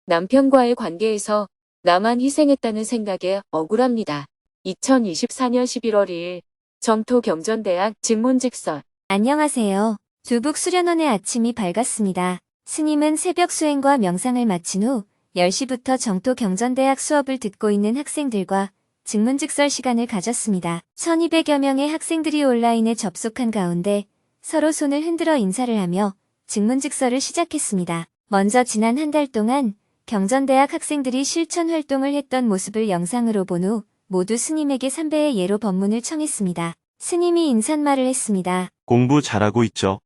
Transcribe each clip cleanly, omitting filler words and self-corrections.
남편과의 관계에서 나만 희생했다는 생각에 억울합니다. 2024년 11월 2일 정토경전대학 직문직설. 안녕하세요. 두북 수련원의 아침이 밝았습니다. 스님은 새벽 수행과 명상을 마친 후 10시부터 정토경전대학 수업을 듣고 있는 학생들과 직문직설 시간을 가졌습니다. 1200여 명의 학생들이 온라인에 접속한 가운데 서로 손을 흔들어 인사를 하며 직문직설을 시작했습니다. 먼저 지난 한 달 동안 경전대학 학생들이 실천 활동을 했던 모습을 영상으로 본 후 모두 스님에게 삼배의 예로 법문을 청했습니다. 스님이 인사말을 했습니다. 공부 잘하고 있죠?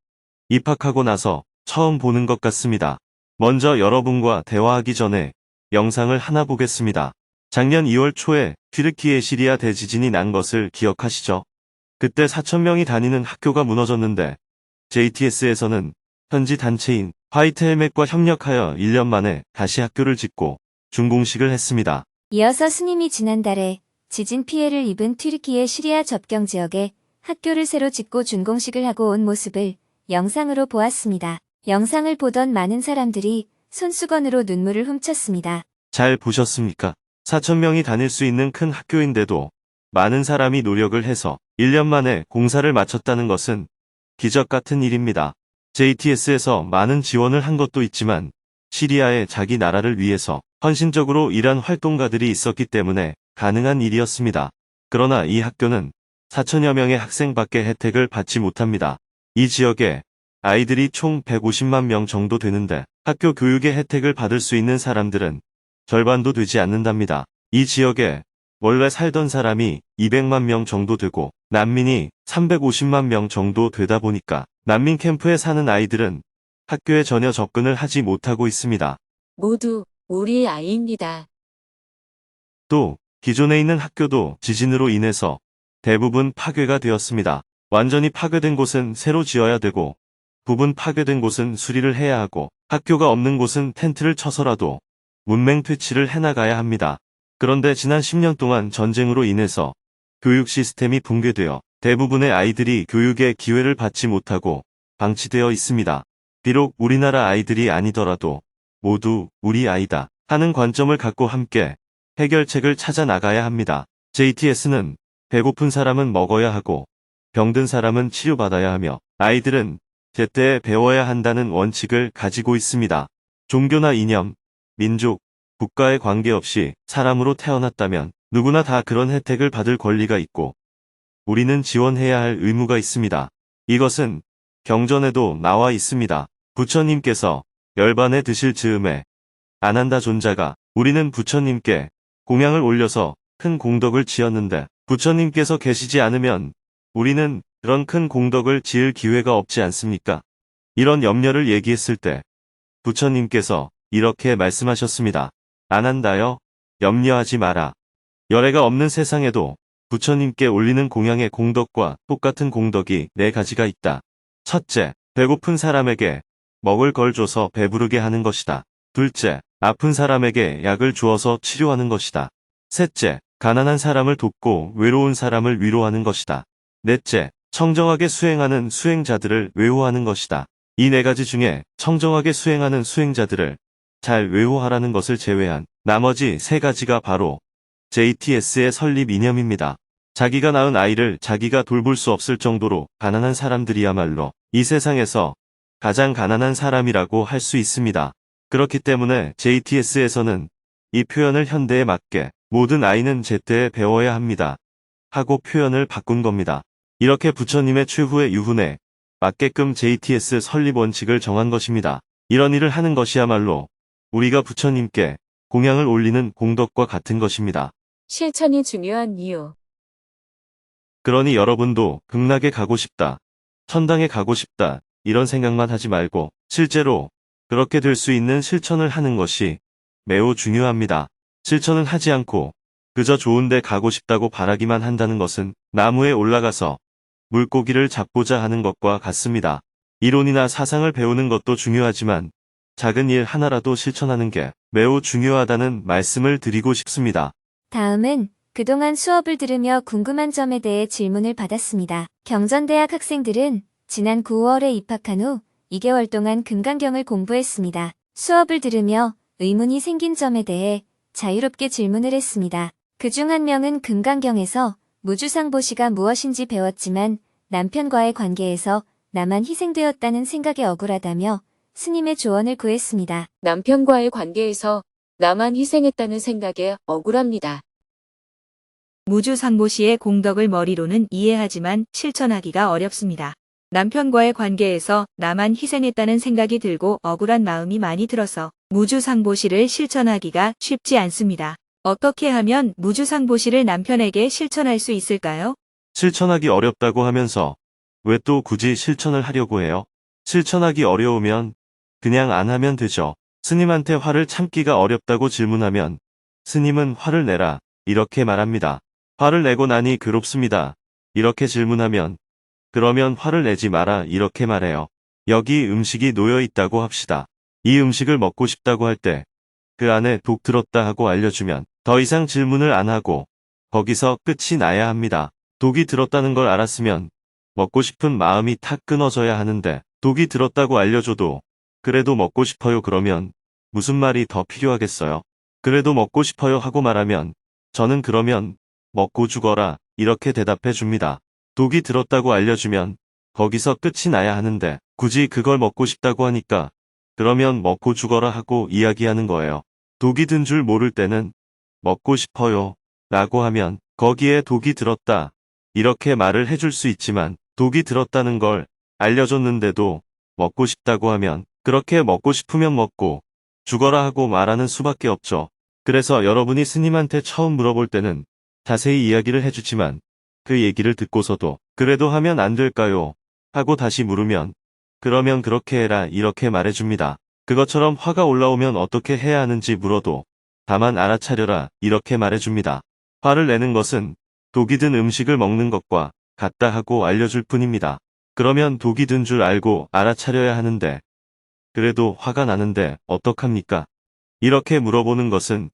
입학하고 나서 처음 보는 것 같습니다. 먼저 여러분과 대화하기 전에 영상을 하나 보겠습니다. 작년 2월 초에 튀르키예 시리아 대지진이 난 것을 기억하시죠? 그때 4,000명이 다니는 학교가 무너졌는데 JTS에서는 현지 단체인 화이트헬멧과 협력하여 1년 만에 다시 학교를 짓고 준공식을 했습니다. 이어서 스님이 지난달에 지진 피해를 입은 튀르키예 시리아 접경 지역에 학교를 새로 짓고 준공식을 하고 온 모습을 영상으로 보았습니다. 영상을 보던 많은 사람들이 손수건으로 눈물을 훔쳤습니다. 잘 보셨습니까? 4,000명이 다닐 수 있는 큰 학교인데도 많은 사람이 노력을 해서 1년 만에 공사를 마쳤다는 것은 기적 같은 일입니다. JTS에서 많은 지원을 한 것도 있지만 시리아의 자기 나라를 위해서 헌신적으로 일한 활동가들이 있었기 때문에 가능한 일이었습니다. 그러나 이 학교는 4,000여 명의 학생밖에 혜택을 받지 못합니다. 이 지역에 아이들이 총 150만 명 정도 되는데 학교 교육의 혜택을 받을 수 있는 사람들은 절반도 되지 않는답니다. 이 지역에 원래 살던 사람이 200만 명 정도 되고 난민이 350만 명 정도 되다 보니까 난민 캠프에 사는 아이들은 학교에 전혀 접근을 하지 못하고 있습니다. 모두 우리 아이입니다. 또 기존에 있는 학교도 지진으로 인해서 대부분 파괴가 되었습니다. 완전히 파괴된 곳은 새로 지어야 되고 부분 파괴된 곳은 수리를 해야 하고 학교가 없는 곳은 텐트를 쳐서라도 문맹 퇴치를 해나가야 합니다. 그런데 지난 10년 동안 전쟁으로 인해서 교육 시스템이 붕괴되어 대부분의 아이들이 교육의 기회를 받지 못하고 방치되어 있습니다. 비록 우리나라 아이들이 아니더라도 모두 우리 아이다 하는 관점을 갖고 함께 해결책을 찾아 나가야 합니다. JTS는 배고픈 사람은 먹어야 하고 병든 사람은 치료받아야 하며 아이들은 제때에 배워야 한다는 원칙을 가지고 있습니다. 종교나 이념, 민족, 국가에 관계없이 사람으로 태어났다면 누구나 다 그런 혜택을 받을 권리가 있고 우리는 지원해야 할 의무가 있습니다. 이것은 경전에도 나와 있습니다. 부처님께서 열반에 드실 즈음에 아난다 존자가 우리는 부처님께 공양을 올려서 큰 공덕을 지었는데 부처님께서 계시지 않으면 우리는 그런 큰 공덕을 지을 기회가 없지 않습니까? 이런 염려를 얘기했을 때 부처님께서 이렇게 말씀하셨습니다. 아난다여, 염려하지 마라. 열애가 없는 세상에도 부처님께 올리는 공양의 공덕과 똑같은 공덕이 4가지가 있다. 첫째, 배고픈 사람에게 먹을 걸 줘서 배부르게 하는 것이다. 둘째, 아픈 사람에게 약을 주어서 치료하는 것이다. 셋째, 가난한 사람을 돕고 외로운 사람을 위로하는 것이다. 넷째, 청정하게 수행하는 수행자들을 외호하는 것이다. 이 4가지 중에 청정하게 수행하는 수행자들을 잘 외호하라는 것을 제외한 나머지 3가지가 바로 JTS의 설립 이념입니다. 자기가 낳은 아이를 자기가 돌볼 수 없을 정도로 가난한 사람들이야말로 이 세상에서 가장 가난한 사람이라고 할 수 있습니다. 그렇기 때문에 JTS에서는 이 표현을 현대에 맞게 모든 아이는 제때에 배워야 합니다. 하고 표현을 바꾼 겁니다. 이렇게 부처님의 최후의 유훈에 맞게끔 JTS 설립 원칙을 정한 것입니다. 이런 일을 하는 것이야말로 우리가 부처님께 공양을 올리는 공덕과 같은 것입니다. 실천이 중요한 이유. 그러니 여러분도 극락에 가고 싶다, 천당에 가고 싶다 이런 생각만 하지 말고 실제로 그렇게 될 수 있는 실천을 하는 것이 매우 중요합니다. 실천을 하지 않고 그저 좋은데 가고 싶다고 바라기만 한다는 것은 나무에 올라가서 물고기를 잡고자 하는 것과 같습니다. 이론이나 사상을 배우는 것도 중요하지만 작은 일 하나라도 실천하는 게 매우 중요하다는 말씀을 드리고 싶습니다. 다음은 그동안 수업을 들으며 궁금한 점에 대해 질문을 받았습니다. 경전대학 학생들은 지난 9월에 입학한 후 2개월 동안 금강경을 공부했습니다. 수업을 들으며 의문이 생긴 점에 대해 자유롭게 질문을 했습니다. 그중 한 명은 금강경에서 무주상보시가 무엇인지 배웠지만 남편과의 관계에서 나만 희생되었다는 생각에 억울하다며 스님의 조언을 구했습니다. 남편과의 관계에서 나만 희생했다는 생각에 억울합니다. 무주상보시의 공덕을 머리로는 이해하지만 실천하기가 어렵습니다. 남편과의 관계에서 나만 희생했다는 생각이 들고 억울한 마음이 많이 들어서 무주상보시를 실천하기가 쉽지 않습니다. 어떻게 하면 무주상보시를 남편에게 실천할 수 있을까요? 실천하기 어렵다고 하면서 왜 또 굳이 실천을 하려고 해요? 실천하기 어려우면 그냥 안 하면 되죠. 스님한테 화를 참기가 어렵다고 질문하면 스님은 화를 내라 이렇게 말합니다. 화를 내고 나니 괴롭습니다. 이렇게 질문하면 그러면 화를 내지 마라 이렇게 말해요. 여기 음식이 놓여 있다고 합시다. 이 음식을 먹고 싶다고 할 때 그 안에 독 들었다 하고 알려주면 더 이상 질문을 안 하고 거기서 끝이 나야 합니다. 독이 들었다는 걸 알았으면 먹고 싶은 마음이 탁 끊어져야 하는데 독이 들었다고 알려줘도 그래도 먹고 싶어요 그러면 무슨 말이 더 필요하겠어요? 그래도 먹고 싶어요 하고 말하면 저는 그러면 먹고 죽어라 이렇게 대답해 줍니다. 독이 들었다고 알려주면 거기서 끝이 나야 하는데 굳이 그걸 먹고 싶다고 하니까 그러면 먹고 죽어라 하고 이야기하는 거예요. 독이 든 줄 모를 때는 먹고 싶어요 라고 하면 거기에 독이 들었다 이렇게 말을 해줄 수 있지만 독이 들었다는 걸 알려줬는데도 먹고 싶다고 하면 그렇게 먹고 싶으면 먹고 죽어라 하고 말하는 수밖에 없죠. 그래서 여러분이 스님한테 처음 물어볼 때는 자세히 이야기를 해주지만 그 얘기를 듣고서도 그래도 하면 안 될까요? 하고 다시 물으면 그러면 그렇게 해라 이렇게 말해줍니다. 그것처럼 화가 올라오면 어떻게 해야 하는지 물어도 다만 알아차려라 이렇게 말해줍니다. 화를 내는 것은 독이 든 음식을 먹는 것과 같다 하고 알려줄 뿐입니다. 그러면 독이 든 줄 알고 알아차려야 하는데 그래도 화가 나는데 어떡합니까? 이렇게 물어보는 것은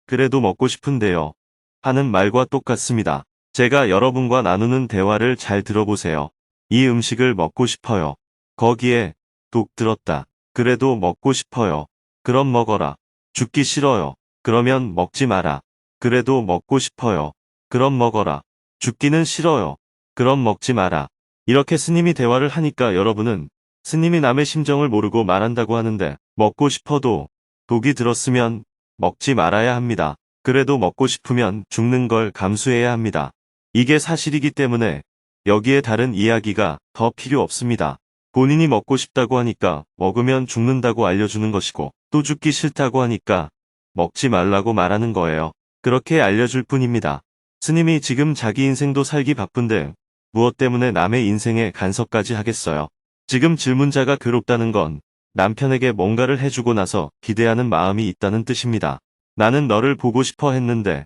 그래도 먹고 싶은데요 하는 말과 똑같습니다. 제가 여러분과 나누는 대화를 잘 들어보세요. 이 음식을 먹고 싶어요. 거기에 독 들었다. 그래도 먹고 싶어요. 그럼 먹어라. 죽기 싫어요. 그러면 먹지 마라. 그래도 먹고 싶어요. 그럼 먹어라. 죽기는 싫어요. 그럼 먹지 마라. 이렇게 스님이 대화를 하니까 여러분은 스님이 남의 심정을 모르고 말한다고 하는데 먹고 싶어도 독이 들었으면 먹지 말아야 합니다. 그래도 먹고 싶으면 죽는 걸 감수해야 합니다. 이게 사실이기 때문에 여기에 다른 이야기가 더 필요 없습니다. 본인이 먹고 싶다고 하니까 먹으면 죽는다고 알려주는 것이고 또 죽기 싫다고 하니까 먹지 말라고 말하는 거예요. 그렇게 알려줄 뿐입니다. 스님이 지금 자기 인생도 살기 바쁜데 무엇 때문에 남의 인생에 간섭까지 하겠어요. 지금 질문자가 괴롭다는 건 남편에게 뭔가를 해주고 나서 기대하는 마음이 있다는 뜻입니다. 나는 너를 보고 싶어 했는데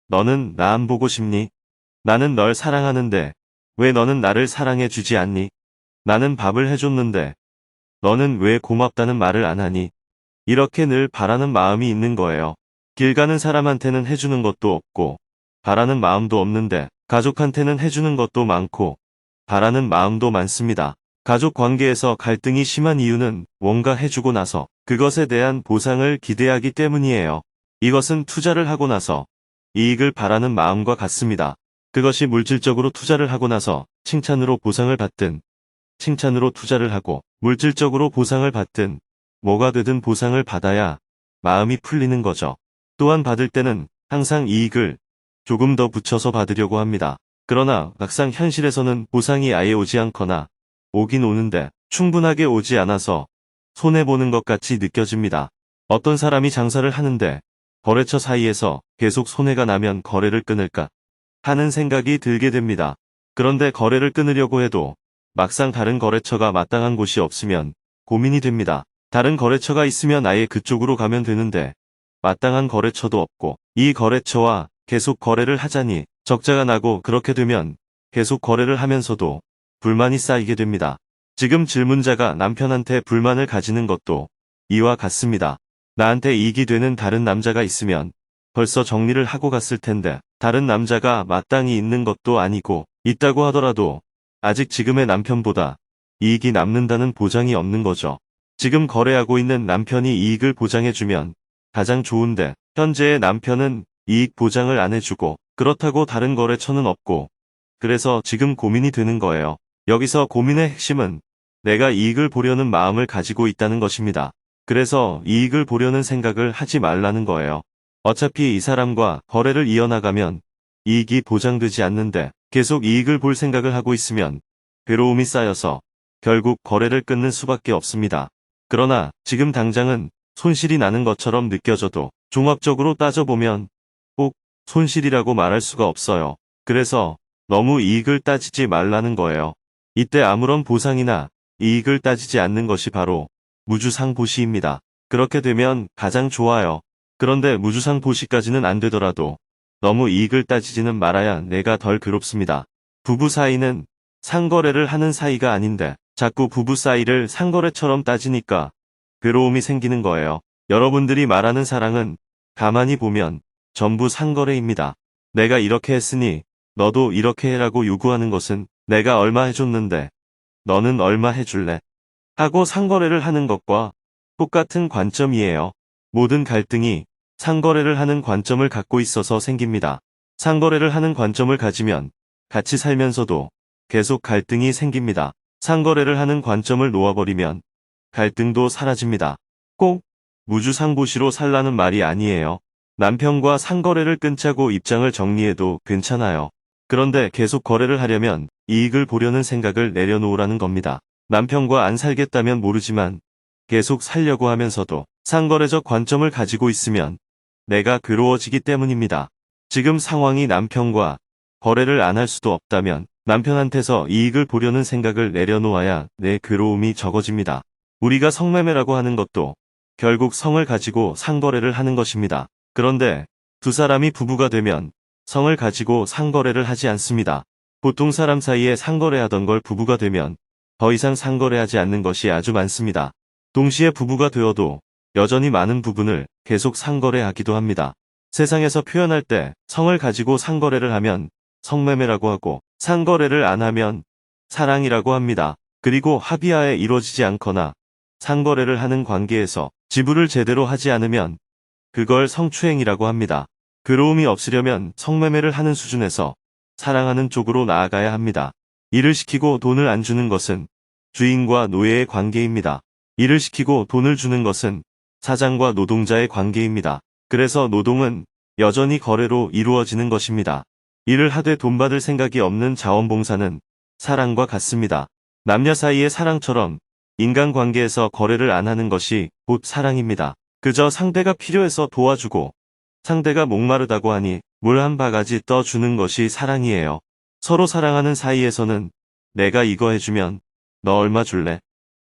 너는 나 안 보고 싶니? 나는 널 사랑하는데 왜 너는 나를 사랑해 주지 않니? 나는 밥을 해줬는데 너는 왜 고맙다는 말을 안 하니? 이렇게 늘 바라는 마음이 있는 거예요. 길 가는 사람한테는 해주는 것도 없고 바라는 마음도 없는데 가족한테는 해주는 것도 많고 바라는 마음도 많습니다. 가족 관계에서 갈등이 심한 이유는 뭔가 해주고 나서 그것에 대한 보상을 기대하기 때문이에요. 이것은 투자를 하고 나서 이익을 바라는 마음과 같습니다. 그것이 물질적으로 투자를 하고 나서 칭찬으로 보상을 받든 칭찬으로 투자를 하고 물질적으로 보상을 받든 뭐가 되든 보상을 받아야 마음이 풀리는 거죠. 또한 받을 때는 항상 이익을 조금 더 붙여서 받으려고 합니다. 그러나 막상 현실에서는 보상이 아예 오지 않거나 오긴 오는데 충분하게 오지 않아서 손해보는 것 같이 느껴집니다. 어떤 사람이 장사를 하는데 거래처 사이에서 계속 손해가 나면 거래를 끊을까 하는 생각이 들게 됩니다. 그런데 거래를 끊으려고 해도 막상 다른 거래처가 마땅한 곳이 없으면 고민이 됩니다. 다른 거래처가 있으면 아예 그쪽으로 가면 되는데 마땅한 거래처도 없고 이 거래처와 계속 거래를 하자니 적자가 나고 그렇게 되면 계속 거래를 하면서도 불만이 쌓이게 됩니다. 지금 질문자가 남편한테 불만을 가지는 것도 이와 같습니다. 나한테 이익이 되는 다른 남자가 있으면 벌써 정리를 하고 갔을 텐데 다른 남자가 마땅히 있는 것도 아니고 있다고 하더라도 아직 지금의 남편보다 이익이 남는다는 보장이 없는 거죠. 지금 거래하고 있는 남편이 이익을 보장해주면 가장 좋은데 현재의 남편은 이익 보장을 안 해주고 그렇다고 다른 거래처는 없고 그래서 지금 고민이 되는 거예요. 여기서 고민의 핵심은 내가 이익을 보려는 마음을 가지고 있다는 것입니다. 그래서 이익을 보려는 생각을 하지 말라는 거예요. 어차피 이 사람과 거래를 이어나가면 이익이 보장되지 않는데 계속 이익을 볼 생각을 하고 있으면 괴로움이 쌓여서 결국 거래를 끊는 수밖에 없습니다. 그러나 지금 당장은 손실이 나는 것처럼 느껴져도 종합적으로 따져보면 꼭 손실이라고 말할 수가 없어요. 그래서 너무 이익을 따지지 말라는 거예요. 이때 아무런 보상이나 이익을 따지지 않는 것이 바로 무주상보시입니다. 그렇게 되면 가장 좋아요. 그런데 무주상보시까지는 안 되더라도 너무 이익을 따지지는 말아야 내가 덜 괴롭습니다. 부부 사이는 상거래를 하는 사이가 아닌데 자꾸 부부 사이를 상거래처럼 따지니까 괴로움이 생기는 거예요. 여러분들이 말하는 사랑은 가만히 보면 전부 상거래입니다. 내가 이렇게 했으니 너도 이렇게 해라고 요구하는 것은 내가 얼마 해줬는데 너는 얼마 해줄래? 하고 상거래를 하는 것과 똑같은 관점이에요. 모든 갈등이 상거래를 하는 관점을 갖고 있어서 생깁니다. 상거래를 하는 관점을 가지면 같이 살면서도 계속 갈등이 생깁니다. 상거래를 하는 관점을 놓아버리면 갈등도 사라집니다. 꼭 무주상보시로 살라는 말이 아니에요. 남편과 상거래를 끊자고 입장을 정리해도 괜찮아요. 그런데 계속 거래를 하려면 이익을 보려는 생각을 내려놓으라는 겁니다. 남편과 안 살겠다면 모르지만 계속 살려고 하면서도 상거래적 관점을 가지고 있으면 내가 괴로워지기 때문입니다. 지금 상황이 남편과 거래를 안 할 수도 없다면 남편한테서 이익을 보려는 생각을 내려놓아야 내 괴로움이 적어집니다. 우리가 성매매라고 하는 것도 결국 성을 가지고 상거래를 하는 것입니다. 그런데 두 사람이 부부가 되면 성을 가지고 상거래를 하지 않습니다. 보통 사람 사이에 상거래하던 걸 부부가 되면 더 이상 상거래하지 않는 것이 아주 많습니다. 동시에 부부가 되어도 여전히 많은 부분을 계속 상거래하기도 합니다. 세상에서 표현할 때 성을 가지고 상거래를 하면 성매매라고 하고 상거래를 안 하면 사랑이라고 합니다. 그리고 합의하에 이루어지지 않거나 상거래를 하는 관계에서 지불을 제대로 하지 않으면 그걸 성추행이라고 합니다. 괴로움이 없으려면 성매매를 하는 수준에서 사랑하는 쪽으로 나아가야 합니다. 일을 시키고 돈을 안 주는 것은 주인과 노예의 관계입니다. 일을 시키고 돈을 주는 것은 사장과 노동자의 관계입니다. 그래서 노동은 여전히 거래로 이루어지는 것입니다. 일을 하되 돈 받을 생각이 없는 자원봉사는 사랑과 같습니다. 남녀 사이의 사랑처럼 인간관계에서 거래를 안 하는 것이 곧 사랑입니다. 그저 상대가 필요해서 도와주고 상대가 목마르다고 하니 물 한 바가지 떠주는 것이 사랑이에요. 서로 사랑하는 사이에서는 내가 이거 해주면 너 얼마 줄래?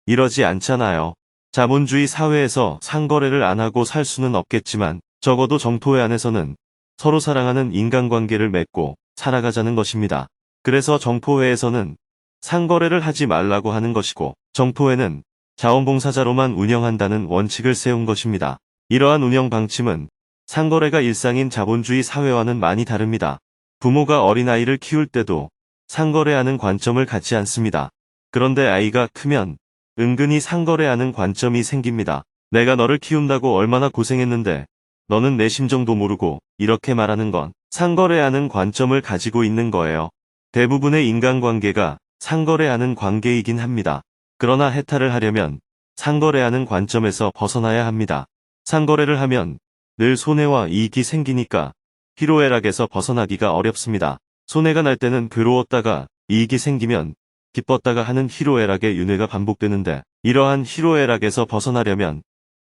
이러지 않잖아요. 자본주의 사회에서 상거래를 안 하고 살 수는 없겠지만 적어도 정토회 안에서는 서로 사랑하는 인간관계를 맺고 살아가자는 것입니다. 그래서 정토회에서는 상거래를 하지 말라고 하는 것이고 정토회는 자원봉사자로만 운영한다는 원칙을 세운 것입니다. 이러한 운영 방침은 상거래가 일상인 자본주의 사회와는 많이 다릅니다. 부모가 어린아이를 키울 때도 상거래하는 관점을 갖지 않습니다. 그런데 아이가 크면 은근히 상거래하는 관점이 생깁니다. 내가 너를 키운다고 얼마나 고생했는데 너는 내 심정도 모르고 이렇게 말하는 건 상거래하는 관점을 가지고 있는 거예요. 대부분의 인간관계가 상거래하는 관계이긴 합니다. 그러나 해탈을 하려면 상거래하는 관점에서 벗어나야 합니다. 상거래를 하면 늘 손해와 이익이 생기니까 희로애락에서 벗어나기가 어렵습니다. 손해가 날 때는 괴로웠다가 이익이 생기면 기뻤다가 하는 희로애락의 윤회가 반복되는데 이러한 희로애락에서 벗어나려면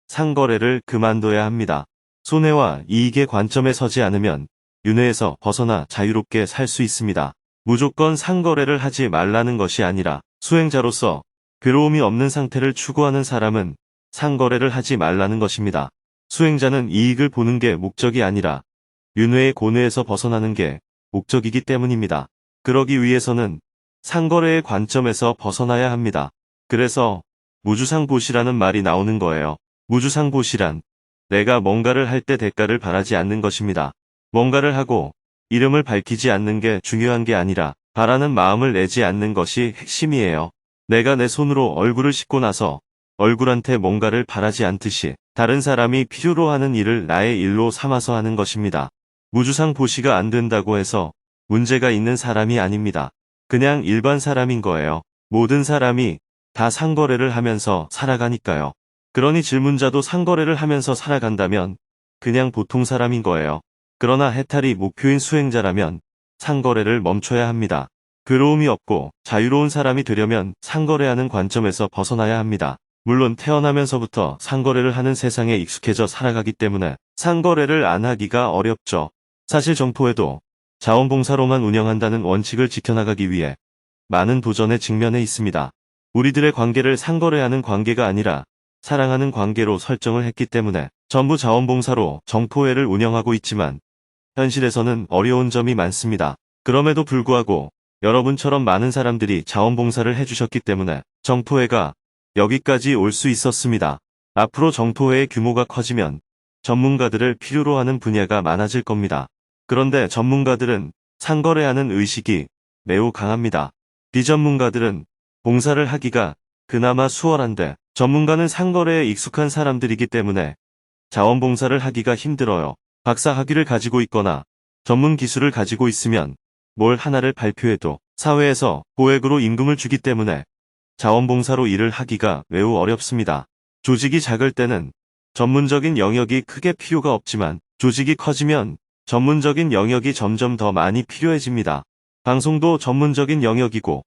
상거래를 그만둬야 합니다. 손해와 이익의 관점에 서지 않으면 윤회에서 벗어나 자유롭게 살 수 있습니다. 무조건 상거래를 하지 말라는 것이 아니라 수행자로서 괴로움이 없는 상태를 추구하는 사람은 상거래를 하지 말라는 것입니다. 수행자는 이익을 보는 게 목적이 아니라 윤회의 고뇌에서 벗어나는 게 목적이기 때문입니다. 그러기 위해서는 상거래의 관점에서 벗어나야 합니다. 그래서 무주상보시라는 말이 나오는 거예요. 무주상보시란 내가 뭔가를 할 때 대가를 바라지 않는 것입니다. 뭔가를 하고 이름을 밝히지 않는 게 중요한 게 아니라 바라는 마음을 내지 않는 것이 핵심이에요. 내가 내 손으로 얼굴을 씻고 나서 얼굴한테 뭔가를 바라지 않듯이 다른 사람이 필요로 하는 일을 나의 일로 삼아서 하는 것입니다. 무주상보시가 안 된다고 해서 문제가 있는 사람이 아닙니다. 그냥 일반 사람인 거예요. 모든 사람이 다 상거래를 하면서 살아가니까요. 그러니 질문자도 상거래를 하면서 살아간다면 그냥 보통 사람인 거예요. 그러나 해탈이 목표인 수행자라면 상거래를 멈춰야 합니다. 괴로움이 없고 자유로운 사람이 되려면 상거래하는 관점에서 벗어나야 합니다. 물론 태어나면서부터 상거래를 하는 세상에 익숙해져 살아가기 때문에 상거래를 안 하기가 어렵죠. 사실 정토에도 자원봉사로만 운영한다는 원칙을 지켜나가기 위해 많은 도전에 직면해 있습니다. 우리들의 관계를 상거래하는 관계가 아니라 사랑하는 관계로 설정을 했기 때문에 전부 자원봉사로 정토회를 운영하고 있지만 현실에서는 어려운 점이 많습니다. 그럼에도 불구하고 여러분처럼 많은 사람들이 자원봉사를 해주셨기 때문에 정토회가 여기까지 올 수 있었습니다. 앞으로 정토회의 규모가 커지면 전문가들을 필요로 하는 분야가 많아질 겁니다. 그런데 전문가들은 상거래하는 의식이 매우 강합니다. 비전문가들은 봉사를 하기가 그나마 수월한데 전문가는 상거래에 익숙한 사람들이기 때문에 자원봉사를 하기가 힘들어요. 박사 학위를 가지고 있거나 전문 기술을 가지고 있으면 뭘 하나를 발표해도 사회에서 고액으로 임금을 주기 때문에 자원봉사로 일을 하기가 매우 어렵습니다. 조직이 작을 때는 전문적인 영역이 크게 필요가 없지만 조직이 커지면 전문적인 영역이 점점 더 많이 필요해집니다. 방송도 전문적인 영역이고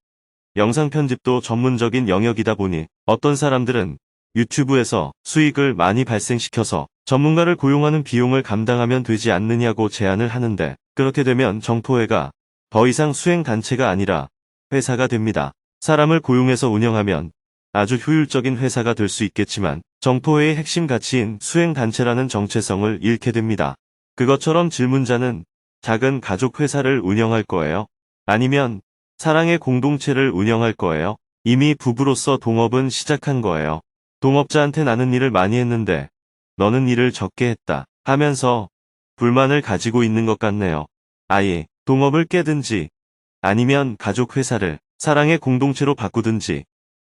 영상 편집도 전문적인 영역이다 보니 어떤 사람들은 유튜브에서 수익을 많이 발생시켜서 전문가를 고용하는 비용을 감당하면 되지 않느냐고 제안을 하는데 그렇게 되면 정토회가 더 이상 수행단체가 아니라 회사가 됩니다. 사람을 고용해서 운영하면 아주 효율적인 회사가 될 수 있겠지만 정토회의 핵심 가치인 수행단체라는 정체성을 잃게 됩니다. 그것처럼 질문자는 작은 가족 회사를 운영할 거예요? 아니면 사랑의 공동체를 운영할 거예요? 이미 부부로서 동업은 시작한 거예요. 동업자한테 나는 일을 많이 했는데 너는 일을 적게 했다 하면서 불만을 가지고 있는 것 같네요. 아예 동업을 깨든지 아니면 가족 회사를 사랑의 공동체로 바꾸든지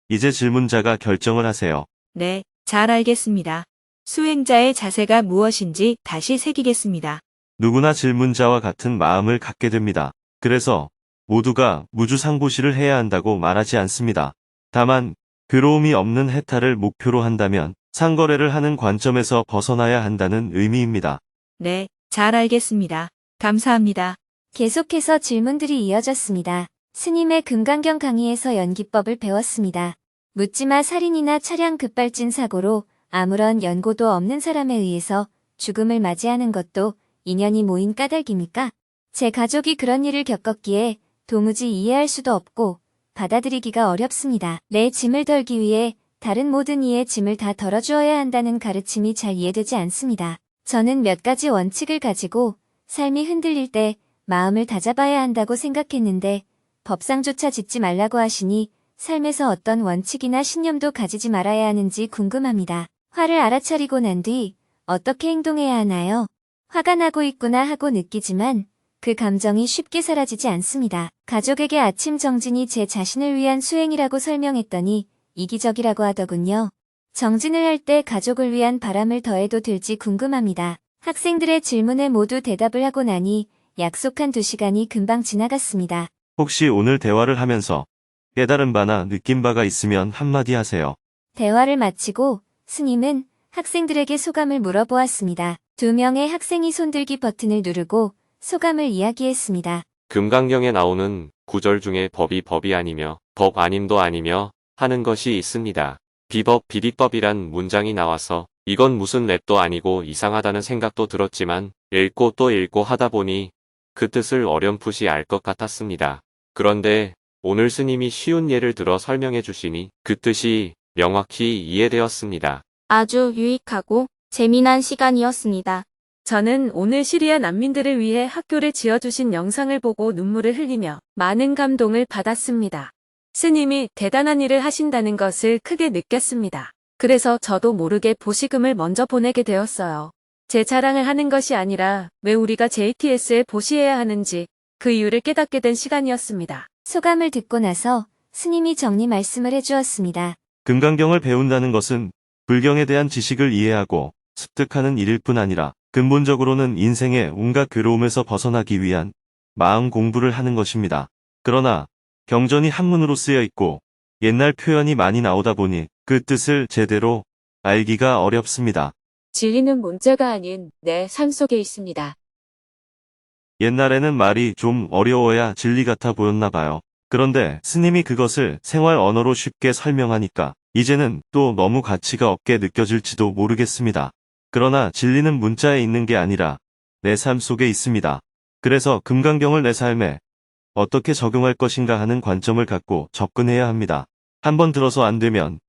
이제 질문자가 결정을 하세요. 네, 잘 알겠습니다. 수행자의 자세가 무엇인지 다시 새기겠습니다. 누구나 질문자와 같은 마음을 갖게 됩니다. 그래서 모두가 무주상보시를 해야 한다고 말하지 않습니다. 다만 괴로움이 없는 해탈을 목표로 한다면 상거래를 하는 관점에서 벗어나야 한다는 의미입니다. 네, 잘 알겠습니다. 감사합니다. 계속해서 질문들이 이어졌습니다. 스님의 금강경 강의에서 연기법을 배웠습니다. 묻지마 살인이나 차량 급발진 사고로 아무런 연고도 없는 사람에 의해서 죽음을 맞이하는 것도 인연이 모인 까닭입니까? 제 가족이 그런 일을 겪었기에 도무지 이해할 수도 없고 받아들이기가 어렵습니다. 내 짐을 덜기 위해 다른 모든 이의 짐을 다 덜어주어야 한다는 가르침이 잘 이해되지 않습니다. 저는 몇 가지 원칙을 가지고 삶이 흔들릴 때 마음을 다잡아야 한다고 생각했는데 법상조차 짓지 말라고 하시니 삶에서 어떤 원칙이나 신념도 가지지 말아야 하는지 궁금합니다. 화를 알아차리고 난 뒤 어떻게 행동해야 하나요? 화가 나고 있구나 하고 느끼지만 그 감정이 쉽게 사라지지 않습니다. 가족에게 아침 정진이 제 자신을 위한 수행이라고 설명했더니 이기적이라고 하더군요. 정진을 할 때 가족을 위한 바람을 더해도 될지 궁금합니다. 학생들의 질문에 모두 대답을 하고 나니 약속한 2시간이 금방 지나갔습니다. 혹시 오늘 대화를 하면서 깨달은 바나 느낀 바가 있으면 한마디 하세요. 대화를 마치고 스님은 학생들에게 소감을 물어보았습니다. 2명의 학생이 손들기 버튼을 누르고 소감을 이야기했습니다. 금강경에 나오는 구절 중에 법이 아니며 법 아님도 아니며 하는 것이 있습니다. 비법 비리법이란 문장이 나와서 이건 무슨 랩도 아니고 이상하다는 생각도 들었지만 읽고 또 읽고 하다 보니 그 뜻을 어렴풋이 알 것 같았습니다. 그런데 오늘 스님이 쉬운 예를 들어 설명해 주시니 그 뜻이 명확히 이해되었습니다. 아주 유익하고 재미난 시간이었습니다. 저는 오늘 시리아 난민들을 위해 학교를 지어주신 영상을 보고 눈물을 흘리며 많은 감동을 받았습니다. 스님이 대단한 일을 하신다는 것을 크게 느꼈습니다. 그래서 저도 모르게 보시금을 먼저 보내게 되었어요. 제 자랑을 하는 것이 아니라 왜 우리가 JTS에 보시해야 하는지 그 이유를 깨닫게 된 시간이었습니다. 소감을 듣고 나서 스님이 정리 말씀을 해주었습니다. 금강경을 배운다는 것은 불경에 대한 지식을 이해하고 습득하는 일일 뿐 아니라 근본적으로는 인생의 온갖 괴로움에서 벗어나기 위한 마음 공부를 하는 것입니다. 그러나 경전이 한문으로 쓰여 있고 옛날 표현이 많이 나오다 보니 그 뜻을 제대로 알기가 어렵습니다. 진리는 문자가 아닌 내 삶 속에 있습니다. 옛날에는 말이 좀 어려워야 진리 같아 보였나 봐요. 그런데 스님이 그것을 생활 언어로 쉽게 설명하니까 이제는 또 너무 가치가 없게 느껴질지도 모르겠습니다. 그러나 진리는 문자에 있는 게 아니라 내 삶 속에 있습니다. 그래서 금강경을 내 삶에 어떻게 적용할 것인가 하는 관점을 갖고 접근해야 합니다. 한 번 들어서 안 되면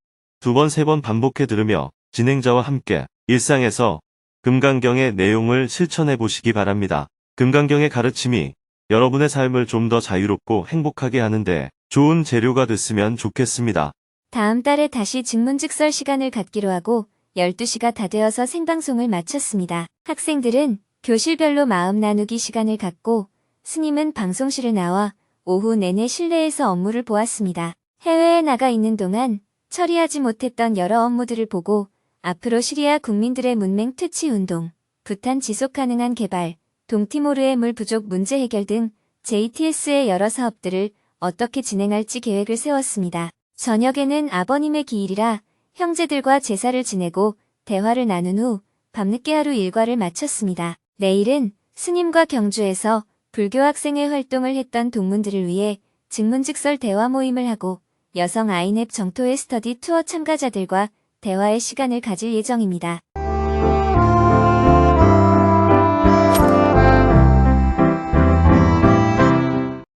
두 번, 세 번 반복해 들으며 진행자와 함께 일상에서 금강경의 내용을 실천해 보시기 바랍니다. 금강경의 가르침이 여러분의 삶을 좀 더 자유롭고 행복하게 하는데 좋은 재료가 됐으면 좋겠습니다. 다음 달에 다시 증문즉설 시간을 갖기로 하고 12시가 다 되어서 생방송을 마쳤습니다. 학생들은 교실별로 마음 나누기 시간을 갖고 스님은 방송실을 나와 오후 내내 실내에서 업무를 보았습니다. 해외에 나가 있는 동안 처리하지 못했던 여러 업무들을 보고 앞으로 시리아 국민들의 문맹 퇴치 운동, 부탄 지속 가능한 개발, 동티모르의 물 부족 문제 해결 등 JTS의 여러 사업들을 어떻게 진행할지 계획을 세웠습니다. 저녁에는 아버님의 기일이라 형제들과 제사를 지내고 대화를 나눈 후 밤늦게 하루 일과를 마쳤습니다. 내일은 스님과 경주에서 불교 학생회 활동을 했던 동문들을 위해 증문즉설 대화 모임을 하고 여성 아이넵 정토회 스터디 투어 참가자들과 대화의 시간을 가질 예정입니다.